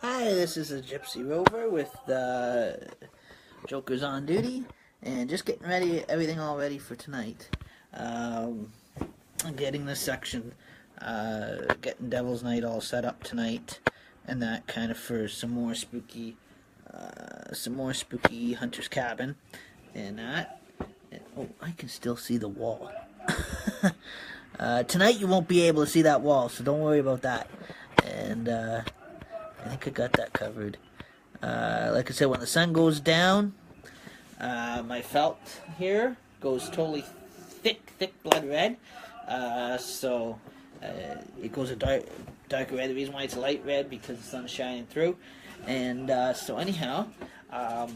Hi, this is a Gypsy Rover with the Jokers on duty, and just getting ready, everything all ready for tonight. Um, Getting this section, getting Devil's Night all set up tonight, and that kind of for some more spooky Hunter's Cabin, and that. And, oh, I can still see the wall. Tonight you won't be able to see that wall, so don't worry about that. And I think I got that covered. Like I said, when the sun goes down, my felt here goes totally thick blood red. So it goes a dark red. The reason why it's light red because the sun's shining through. And so anyhow, I'm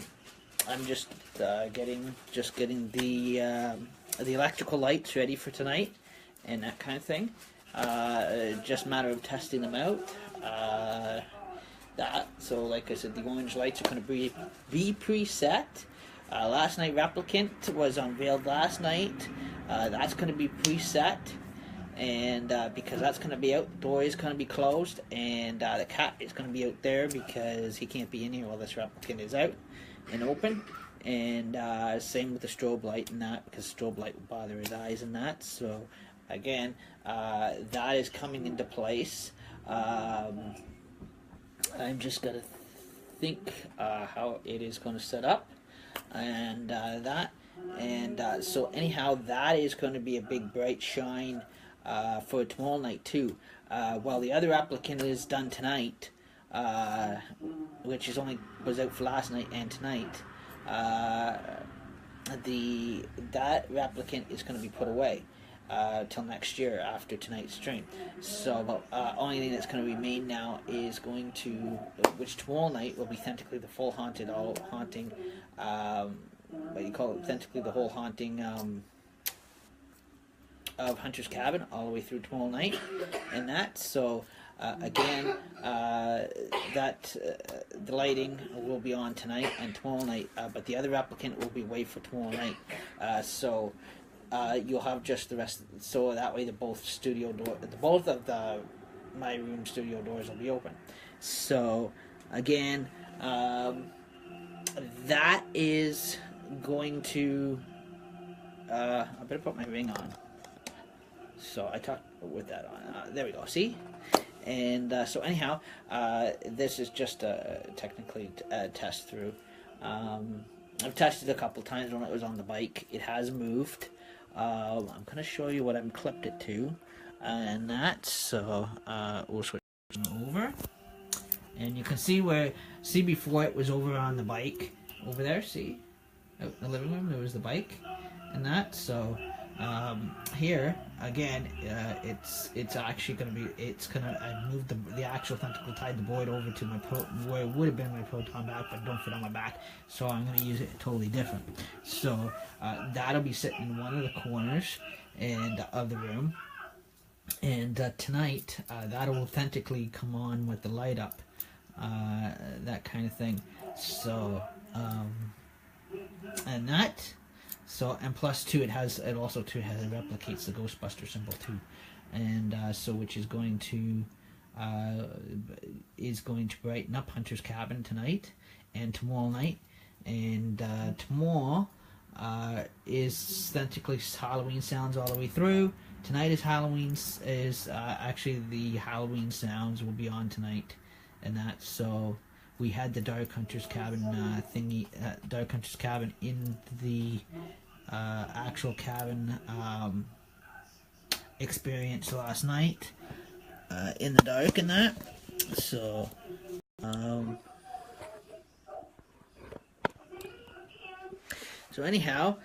getting the electrical lights ready for tonight and that kind of thing. Just a matter of testing them out. So like I said, the orange lights are going to be preset. Last night Replicant was unveiled last night. That's going to be preset, and because that's going to be out, the door is going to be closed, and the cat is going to be out there because he can't be in here while this Replicant is out and open. And same with the strobe light and that, because strobe light will bother his eyes and that. So again, that is coming into place. I'm just gonna think how it is going to set up, and so anyhow, that is going to be a big bright shine for tomorrow night too. While the other applicant is done tonight, which is only was out for last night and tonight, that replicant is going to be put away till next year after tonight's stream. So only thing that's going to remain now is going to, which tomorrow night will be authentically the full haunting, what you call it, authentically the whole haunting of Hunter's Cabin all the way through tomorrow night, and that. So again, the lighting will be on tonight and tomorrow night, but the other replicant will be away for tomorrow night. So you'll have just the rest. So that way, both of the my room studio doors will be open. So again, that is going to. I better put my ring on. So I talked with that on. There we go. See. And so anyhow, this is just technically a test through. I've tested it a couple times when it was on the bike. It has moved. I'm going to show you what I'm clipped it to, and that. So we'll switch over, and you can see before it was over on the bike over there. See, out in the living room there was the bike, and that. So here again, it's actually going to be. I moved the actual tentacle, tied the board over to where it would have been my proton back, but don't fit on my back. So I'm going to use it totally different. So that'll be sitting in one of the corners of the room, and tonight that'll authentically come on with the light up, that kind of thing. So and that. So and plus two, it also replicates the Ghostbuster symbol too, and so which is going to brighten up Hunter's Cabin tonight and tomorrow night, and tomorrow is authentically Halloween sounds all the way through. Tonight is actually the Halloween sounds will be on tonight, and that. So we had the Dark Hunter's Cabin Dark Hunter's Cabin in the actual cabin experience last night in the dark and that. So anyhow,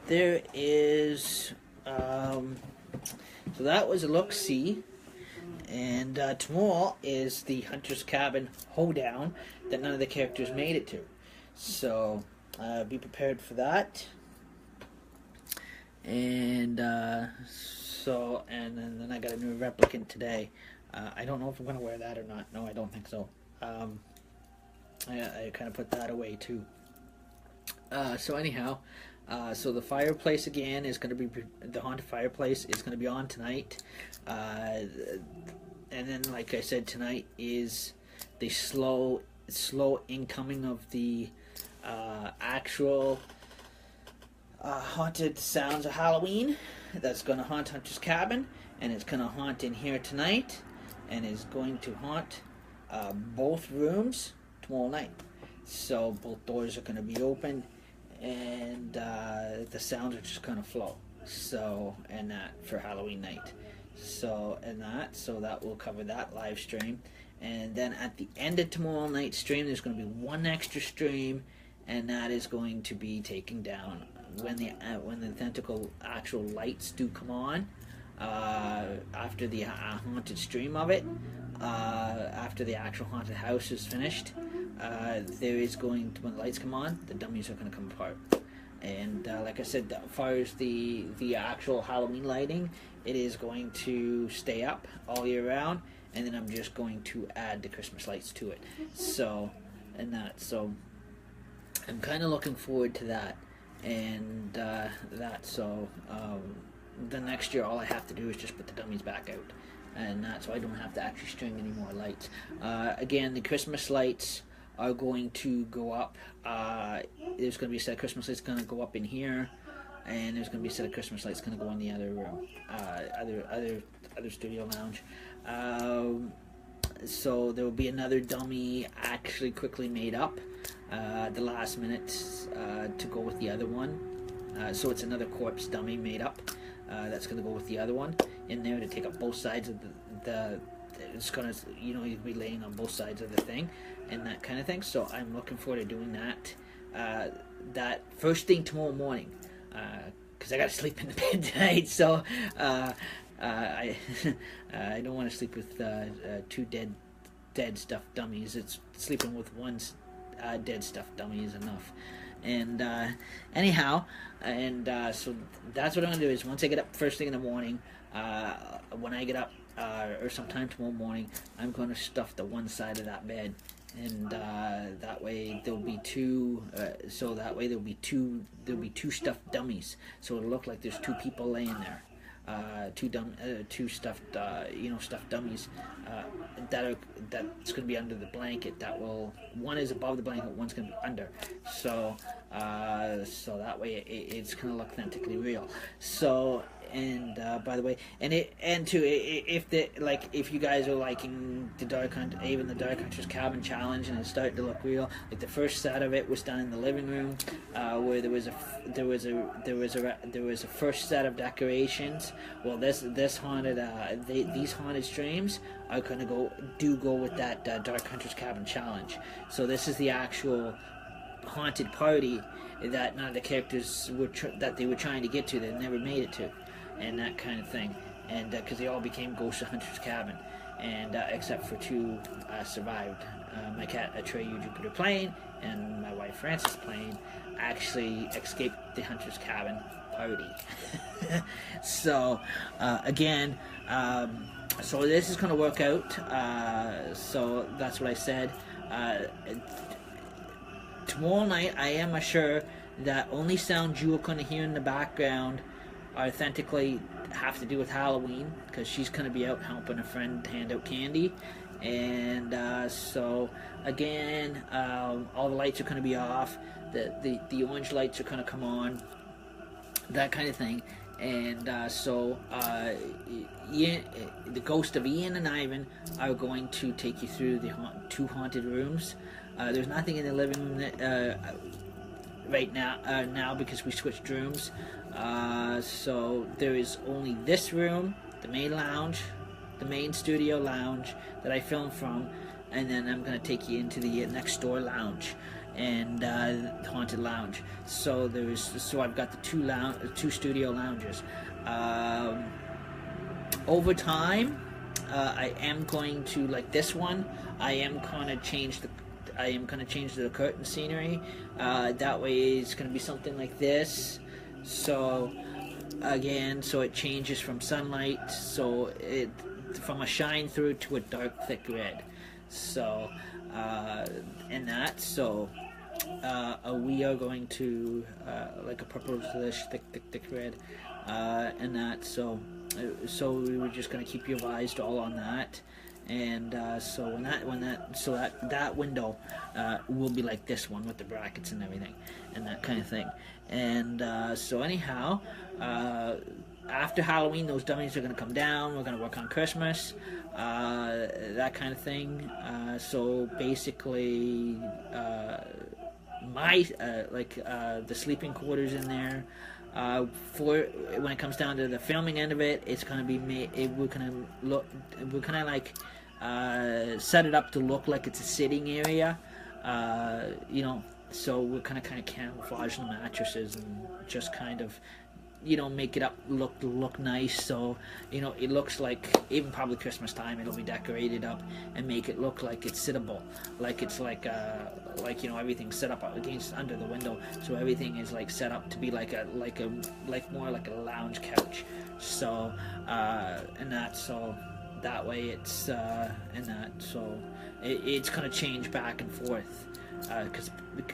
there is so that was a look-see. And tomorrow is the Hunter's Cabin hoedown that none of the characters made it to. So be prepared for that. And then I got a new replicant today. I don't know if I'm going to wear that or not. No, I don't think so. I kind of put that away too. So anyhow, So the fireplace again is going to be, the haunted fireplace is going to be on tonight. And then, like I said, tonight is the slow incoming of the actual haunted sounds of Halloween. That's going to haunt Hunter's Cabin, and it's going to haunt in here tonight, and is going to haunt both rooms tomorrow night. So both doors are going to be open, and the sounds are just going to flow. So, and that for Halloween night. So, so that will cover that live stream. And then at the end of tomorrow night's stream, there's going to be one extra stream, and that is going to be taken down when the tentacle actual lights do come on. After the haunted stream of it, after the actual haunted house is finished, there is going to, when the lights come on, the dummies are going to come apart. And like I said, as far as the actual Halloween lighting, it is going to stay up all year round, and then I'm just going to add the Christmas lights to it. So, so I'm kind of looking forward to that, and the next year all I have to do is just put the dummies back out, and so I don't have to actually string any more lights. Again, the Christmas lights are going to go up. There's going to be a set of Christmas lights going to go up in here, and there's going to be a set of Christmas lights going to go in the other room, other studio lounge. So there will be another dummy actually quickly made up the last minute to go with the other one. So it's another corpse dummy made up that's going to go with the other one in there to take up both sides of the it's going to, you'll be laying on both sides of the thing and that kind of thing. So I'm looking forward to doing that first thing tomorrow morning, because I got to sleep in the bed tonight. So I don't want to sleep with two dead stuffed dummies. It's sleeping with one dead stuffed dummy is enough. And anyhow, so that's what I'm gonna do. Is once I get up first thing in the morning, when I get up or sometime tomorrow morning, I'm going to stuff the one side of that bed, and that way there'll be two. So that way there'll be two stuffed dummies. So it'll look like there's two people laying there. Two stuffed stuffed dummies that's going to be under the blanket. One is above the blanket, one's going to be under. So that way it's going to look authentically real. So, and by the way, if you guys are liking the Dark Hunter's Cabin challenge, and it's starting to look real, like the first set of it was done in the living room, where there was a first set of decorations. Well, these haunted streams are going to go with that Dark Hunter's Cabin challenge. So this is the actual haunted party that none of the characters that they were trying to get to, they never made it to, and that kind of thing. And because they all became Ghost of Hunter's Cabin, and except for two survived. My cat Atreyu Jupiter Plane and my wife Frances Plane actually escaped the Hunter's Cabin party. So again, so this is going to work out. So that's what I said. Tomorrow night, I am sure that only sounds you are going to hear in the background authentically have to do with Halloween, because she's going to be out helping a friend hand out candy. And so again, all the lights are going to be off. The orange lights are going to come on, that kind of thing. And so the ghost of Ian and Ivan are going to take you through the two haunted rooms. There's nothing in the living room right now because we switched rooms. So there is only this room, the main lounge, the main studio lounge that I filmed from, and then I'm going to take you into the next door lounge and the haunted lounge. So I've got the two studio lounges. Over time, I am going to, like this one, I am going to change the curtain scenery. That way it's going to be something like this. So again, so it changes from sunlight, from a shine through to a dark thick red. So we are going to like a purplish, thick red, and that. So we were just going to keep you advised all on that. And so that window will be like this one with the brackets and everything, and that kind of thing. And so anyhow, after Halloween, those dummies are going to come down. We're going to work on Christmas, that kind of thing. So basically, the sleeping quarters in there. For when it comes down to the filming end of it, it's going to be we're going to like set it up to look like it's a sitting area, so we're kind of camouflage the mattresses and just kind of make it up look nice. So it looks like even probably Christmas time it'll be decorated up and make it look like it's sittable, like it's like everything's set up against under the window, so everything is like set up to be like more like a lounge couch. So and that, so that way it's it's gonna change back and forth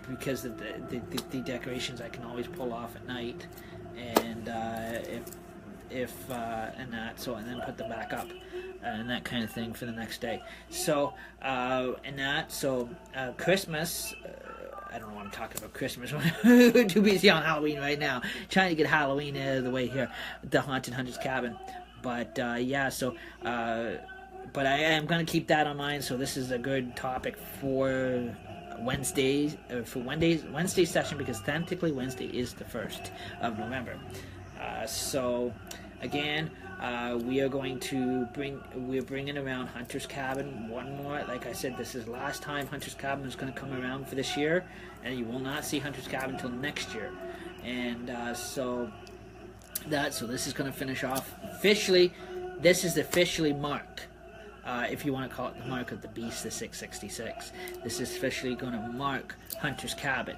because the decorations I can always pull off at night. And and then put them back up and that kind of thing for the next day. So Christmas. I don't know why I'm talking about Christmas. We're too busy on Halloween right now, trying to get Halloween out of the way here, the Haunted Hunter's Cabin. But but I am going to keep that on mind. So this is a good topic for Wednesday session, because technically Wednesday is the 1st of November. So again, we're bringing around Hunter's Cabin one more. Like I said, this is the last time Hunter's Cabin is going to come around for this year, and you will not see Hunter's Cabin until next year. And so this is going to finish off officially. This is officially marked. If you want to call it the mark of the beast, the 666. This is officially going to mark Hunter's Cabin,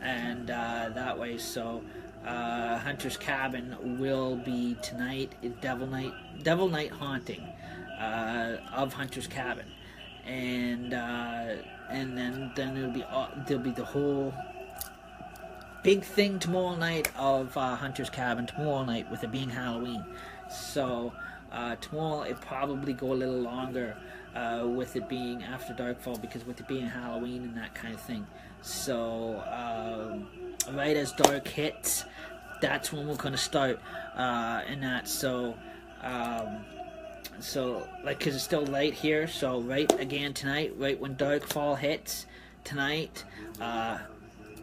and that way. So Hunter's Cabin will be tonight. Devil Night haunting of Hunter's Cabin, and then there'll be the whole big thing tomorrow night of Hunter's Cabin tomorrow night, with it being Halloween. So. Tomorrow it probably go a little longer with it being after Darkfall, because with it being Halloween and that kind of thing. So right as dark hits, that's when we're going to start and that. So because it's still light here, so right again tonight, right when Darkfall hits tonight,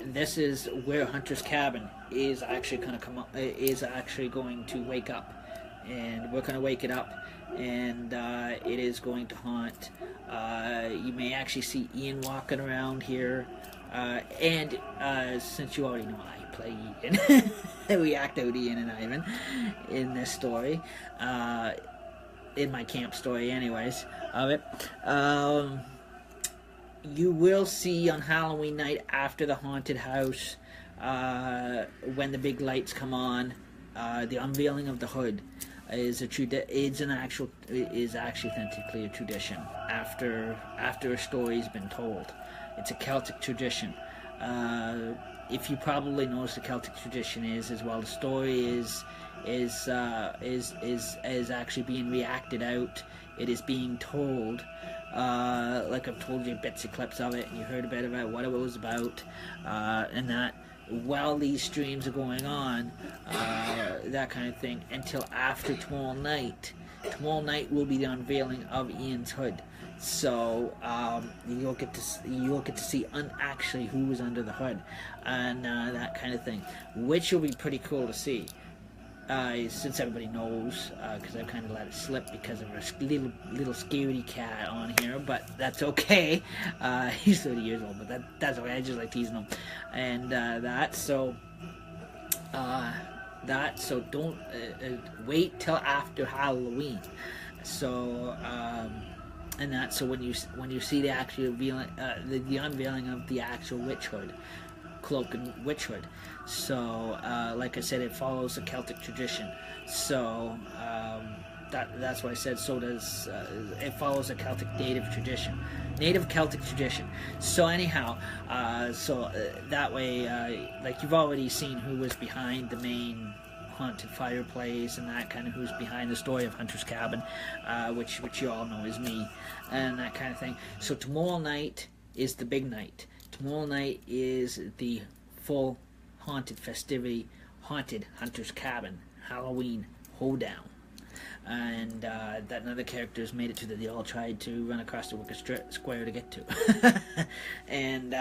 this is where Hunter's Cabin is actually going to come up, is actually going to wake up. And we're going to wake it up, and it is going to haunt. You may actually see Ian walking around here, and since you already know I play Ian, we act out Ian and Ivan in this story, in my camp story anyways of it. You will see on Halloween night, after the haunted house, when the big lights come on, the unveiling of the hood is actually authentically a tradition after a story's been told. It's a Celtic tradition. If you probably know what the Celtic tradition is as well, the story is actually being reacted out. It is being told. Like I've told you bits and clips of it, and you heard a bit about what it was about, and that. While these streams are going on, that kind of thing, until after tomorrow night. Tomorrow night will be the unveiling of Ian's hood. So you'll get to see actually who was under the hood, and that kind of thing, which will be pretty cool to see. Since everybody knows, because I've kind of let it slip because of a little scaredy cat on here, but that's okay. He's 30 years old, but that's okay. I just like teasing him, and so don't wait till after Halloween. So and that, so when you see the actual revealing, the unveiling of the actual witch hood. Cloak and witch hood. So like I said, it follows the Celtic tradition. So that's why I said so does. It follows a Celtic native Celtic tradition. So anyhow, that way, like you've already seen who was behind the main haunted fireplace and that kind of, who's behind the story of Hunter's Cabin, which you all know is me, and that kind of thing. So tomorrow night is the big night. Tomorrow night is the full haunted festivity, haunted Hunter's Cabin Halloween hoedown. And that another characters made it to they all tried to run across the Wicker Square to get to. And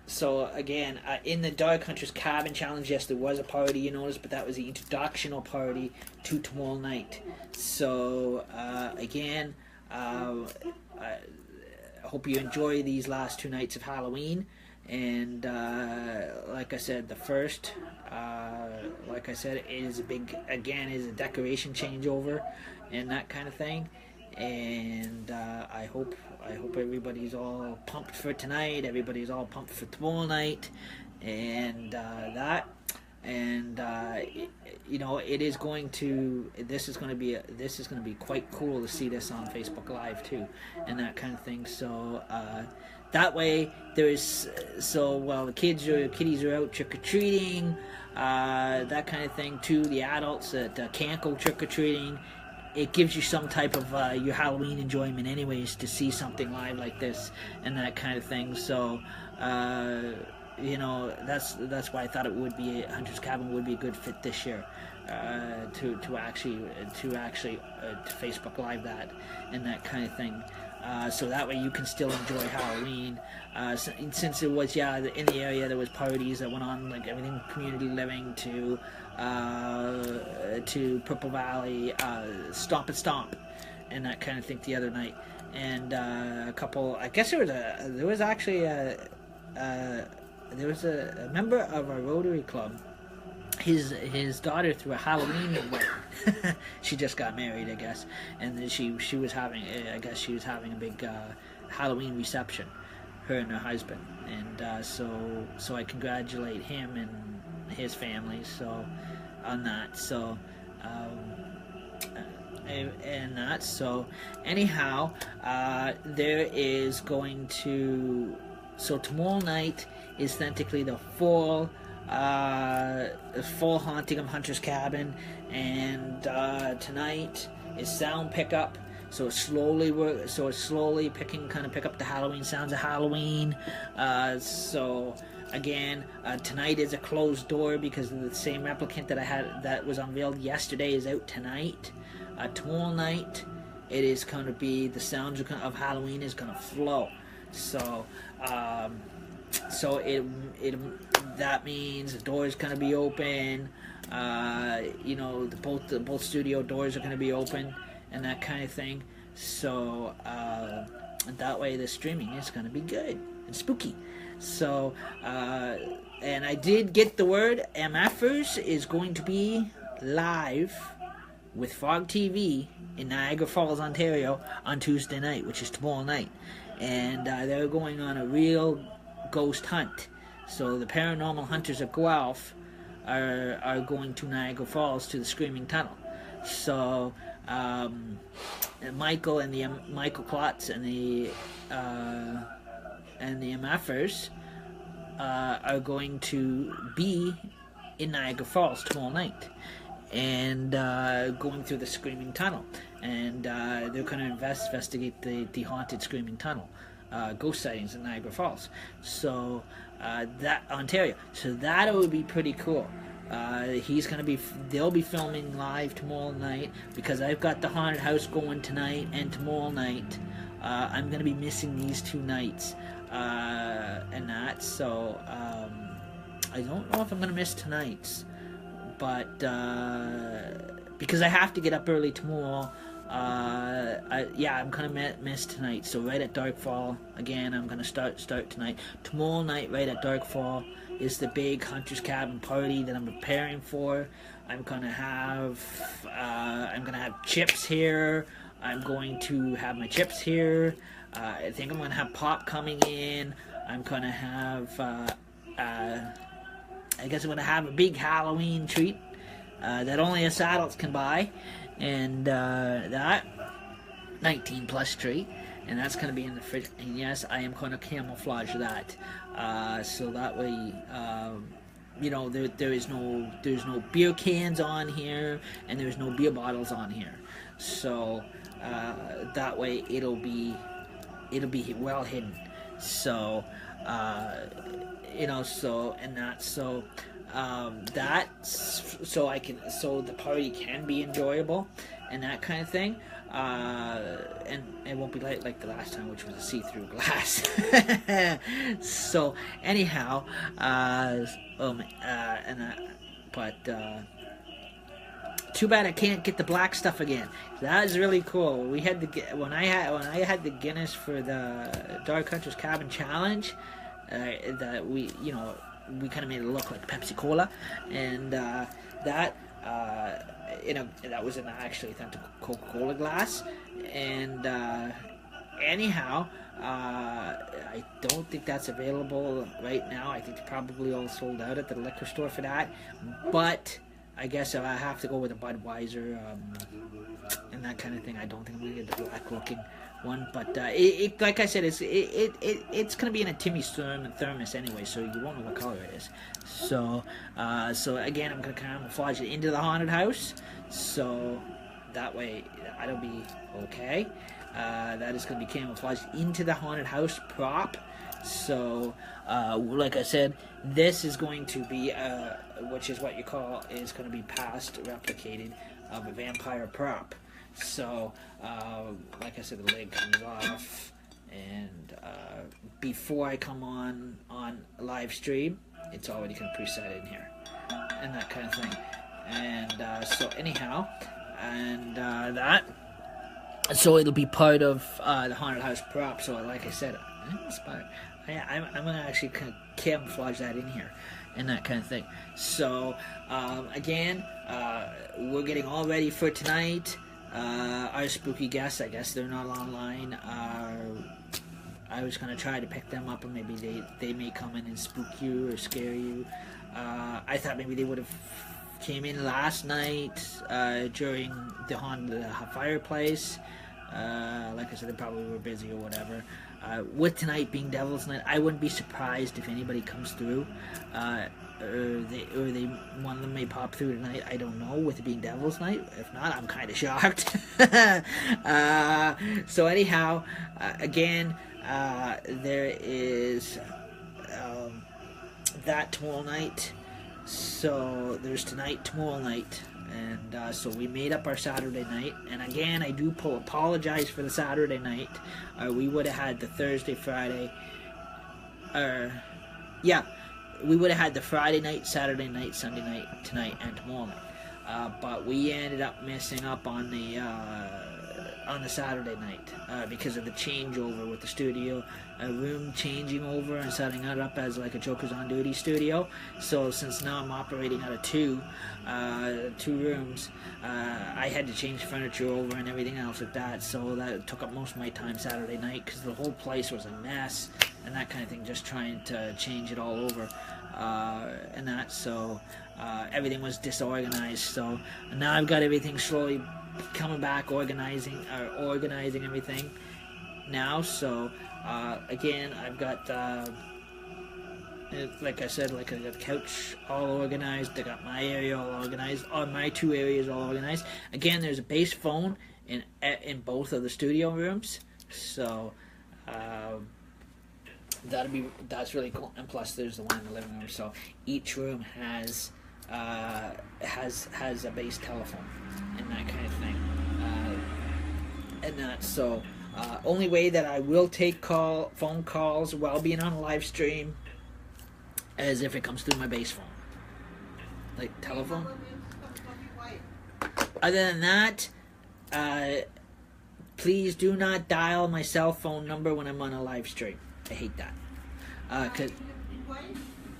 so again, in the Dark Hunter's Cabin Challenge, yes, there was a party, you noticed, but that was the introductional party to tomorrow night. So again, I hope you enjoy these last 2 nights of Halloween. And like I said, the first, like I said, is a decoration changeover and that kind of thing. And I hope everybody's all pumped for tonight. Everybody's all pumped for tomorrow night, and that. And you know, it is going to. This is going to be quite cool to see this on Facebook Live too, and that kind of thing. So. That way, while the kiddies are out trick or treating, that kind of thing too. The adults that can't go trick or treating, it gives you some type of your Halloween enjoyment, anyways, to see something live like this and that kind of thing. So, you know, that's why I thought it would be Hunter's Cabin would be a good fit this year. To actually Facebook Live that and that kind of thing. So that way you can still enjoy Halloween. Since it was, in the area there was parties that went on, like everything from community living to Purple Valley, Stomp and Stomp, and that kind of thing the other night. And a couple, I guess there was a member of our Rotary Club. His daughter threw a Halloween wedding. She just got married, I guess, and then she was having a big Halloween reception, her and her husband, and so I congratulate him and his family on that. So anyhow, there is going to. So tomorrow night is technically the full haunting of Hunter's Cabin, and tonight is sound pickup. So it's slowly pick up the Halloween sounds of Halloween. So again, tonight is a closed door because the same replicant that was unveiled yesterday is out tonight. Tomorrow night, it is going to be the sounds of Halloween is going to flow. So that means the door is going to be open. You know, both studio doors are going to be open and that kind of thing. So that way the streaming is going to be good and spooky. So and I did get the word MFers is going to be live with Fog TV in Niagara Falls, Ontario on Tuesday night, which is tomorrow night. And they're going on a real ghost hunt. So the paranormal hunters of Guelph are going to Niagara Falls to the Screaming Tunnel. So Michael Klotz and the MFers are going to be in Niagara Falls tomorrow night and going through the Screaming Tunnel, and they're going to investigate the haunted Screaming Tunnel, ghost sightings in Niagara Falls. So that Ontario. So that would be pretty cool. They'll be filming live tomorrow night because I've got the haunted house going tonight and tomorrow night. I'm going to be missing these 2 nights and that. So I don't know if I'm going to miss tonight's, but because I have to get up early tomorrow. I'm gonna miss tonight. So right at Darkfall again, I'm gonna start tonight. Tomorrow night, right at Darkfall, is the big Hunter's Cabin party that I'm preparing for. I'm gonna have chips here. I'm going to have my chips here. I think I'm gonna have pop coming in. I'm gonna have I guess I'm going to have a big Halloween treat that only us adults can buy, and that 19 plus treat, and that's going to be in the fridge. And yes, I am going to camouflage that, so that way, you know, there's no beer cans on here, and there's no beer bottles on here. So that way it'll be well hidden. So you know, so and that so that's so I can so the party can be enjoyable and that kind of thing. And it won't be like the last time, which was a see-through glass. So anyhow, too bad I can't get the black stuff again. That is really cool. We had when I had the Guinness for the Dark Hunter's Cabin Challenge. That we kind of made it look like Pepsi Cola, and that was an actually authentic Coca-Cola glass. And anyhow, I don't think that's available right now. I think they're probably all sold out at the liquor store for that. But I guess I have to go with a Budweiser and that kind of thing. I don't think I'm gonna get the black looking one, but like I said, it's gonna be in a Timmy thermos anyway, so you won't know what color it is. So again, I'm gonna camouflage it into the haunted house, so that way that'll be okay. That is gonna be camouflaged into the haunted house prop. So like I said, this is going to be which is what you call is going to be past replicated of a vampire prop. So like I said, the lid comes off, and before I come on live stream, it's already going to preset in here and that kind of thing. And so anyhow, and that, so it'll be part of the haunted house prop. So like I said, I'm gonna actually kind of camouflage that in here and that kind of thing. So again, we're getting all ready for tonight. Our spooky guests, I guess they're not online. I was gonna try to pick them up, and maybe they may come in and spook you or scare you. I thought maybe they would have came in last night during the fireplace. Like I said, they probably were busy or whatever. With tonight being Devil's Night, I wouldn't be surprised if anybody comes through. Or one of them may pop through tonight. I don't know, with it being Devil's Night. If not, I'm kind of shocked. So anyhow, again, there is that tomorrow night. So there's tonight, tomorrow night. And so we made up our Saturday night. And again, I do apologize for the Saturday night. We would have had the Thursday, Friday. We would have had the Friday night, Saturday night, Sunday night, tonight, and tomorrow night. But we ended up messing up on the Saturday night because of the changeover with the studio. A room changing over and setting it up as like a Joker's on Duty studio. So since now I'm operating out of two rooms, I had to change furniture over and everything else like that. So that took up most of my time Saturday night because the whole place was a mess and that kind of thing. Just trying to change it all over and that. So everything was disorganized. So now I've got everything slowly coming back, organizing everything now. So again, I've got like I said, like I got the couch all organized. I got my area all organized. My two areas all organized. Again, there's a base phone in both of the studio rooms. So that's really cool. And plus, there's the one in the living room. So each room has a base telephone and that kind of thing. And that so. Only way that I will take phone calls while being on a live stream is if it comes through my base phone, like telephone. Other than that, please do not dial my cell phone number when I'm on a live stream. I hate that because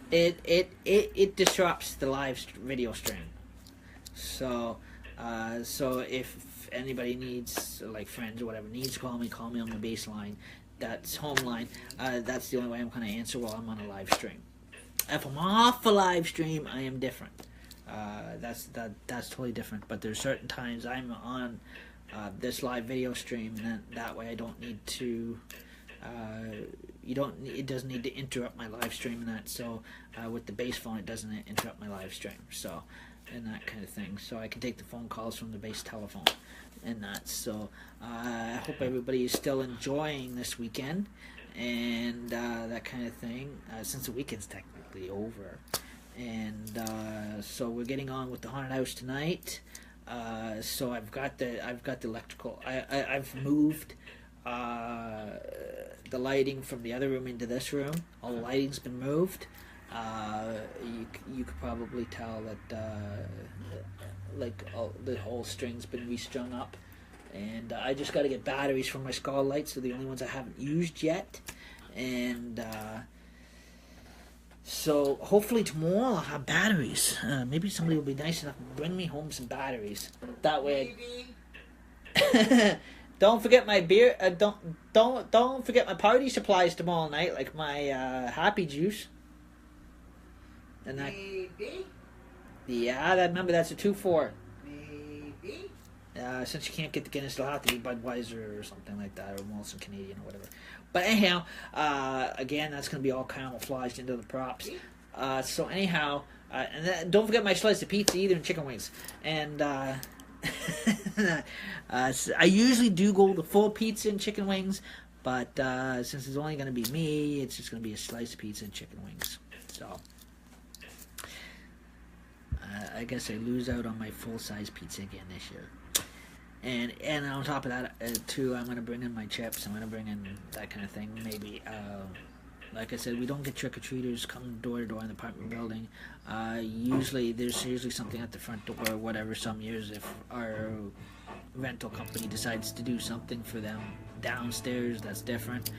it disrupts the live video stream. So if anybody needs, like friends or whatever, needs to call me on my base line. That's home line. That's the only way I'm going to answer while I'm on a live stream. If I'm off a live stream, I am different. That's totally different. But there's certain times I'm on this live video stream, and that way I don't need to. It doesn't need to interrupt my live stream and that. So with the base phone, it doesn't interrupt my live stream. So and that kind of thing. So I can take the phone calls from the base telephone and that. So I hope everybody is still enjoying this weekend and that kind of thing. Since the weekend's technically over, and so we're getting on with the haunted house tonight. So I've got the electrical. I've moved the lighting from the other room into this room. All the lighting's been moved. You could probably tell that the whole string's been restrung up, and I just got to get batteries for my skull lights. They're the only ones I haven't used yet, and so hopefully tomorrow I'll have batteries. Maybe somebody will be nice enough to bring me home some batteries. That way. Don't forget my beer. Don't forget my party supplies tomorrow night, like my happy juice. And that. Maybe. Yeah, that number. That's a 2-4. Maybe. Since you can't get the Guinness, it'll have to be Budweiser or something like that, or Molson Canadian or whatever. But anyhow, again, that's going to be all camouflaged into the props. So anyhow, and don't forget my slice of pizza either, and chicken wings. And I usually do go to full pizza and chicken wings, but since it's only going to be me, it's just going to be a slice of pizza and chicken wings. So I guess I lose out on my full-size pizza again this year. And on top of that, too, I'm going to bring in my chips. I'm going to bring in that kind of thing. Maybe, like I said, we don't get trick-or-treaters come door to door in the apartment building. There's usually something at the front door or whatever. Some years, if our rental company decides to do something for them downstairs, that's different.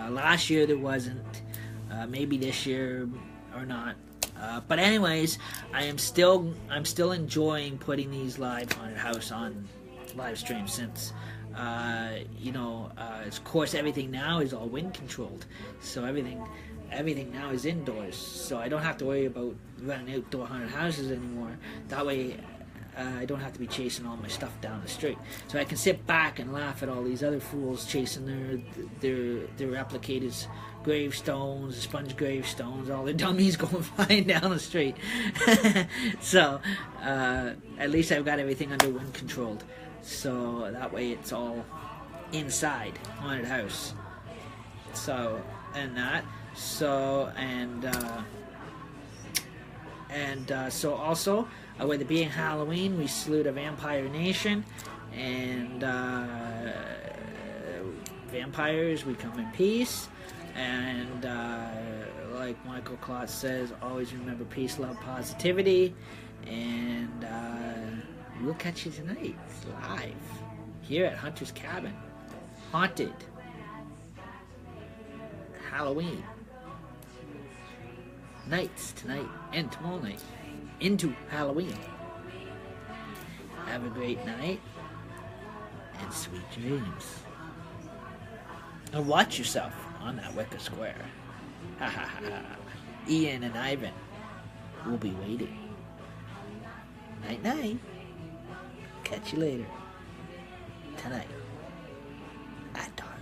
Last year there wasn't. Maybe this year or not. But anyways, I'm still enjoying putting these live haunted house on live stream, since of course everything now is all wind controlled, so everything now is indoors, so I don't have to worry about running outdoor haunted houses anymore. That way I don't have to be chasing all my stuff down the street, so I can sit back and laugh at all these other fools chasing their replicators, gravestones, sponge gravestones, all their dummies going flying down the street. So at least I've got everything under wind controlled, so that way it's all inside haunted house. So so also with it being Halloween, we salute a vampire nation, and vampires, we come in peace, and like Michael Klotz says, always remember peace, love, positivity, and we'll catch you tonight live here at Hunter's Cabin. Haunted Halloween nights tonight and tomorrow night into Halloween. Have a great night and sweet dreams. And watch yourself on that wicker square. Ha ha ha ha. Ian and Ivan will be waiting. Night night. Catch you later. Tonight. At dark.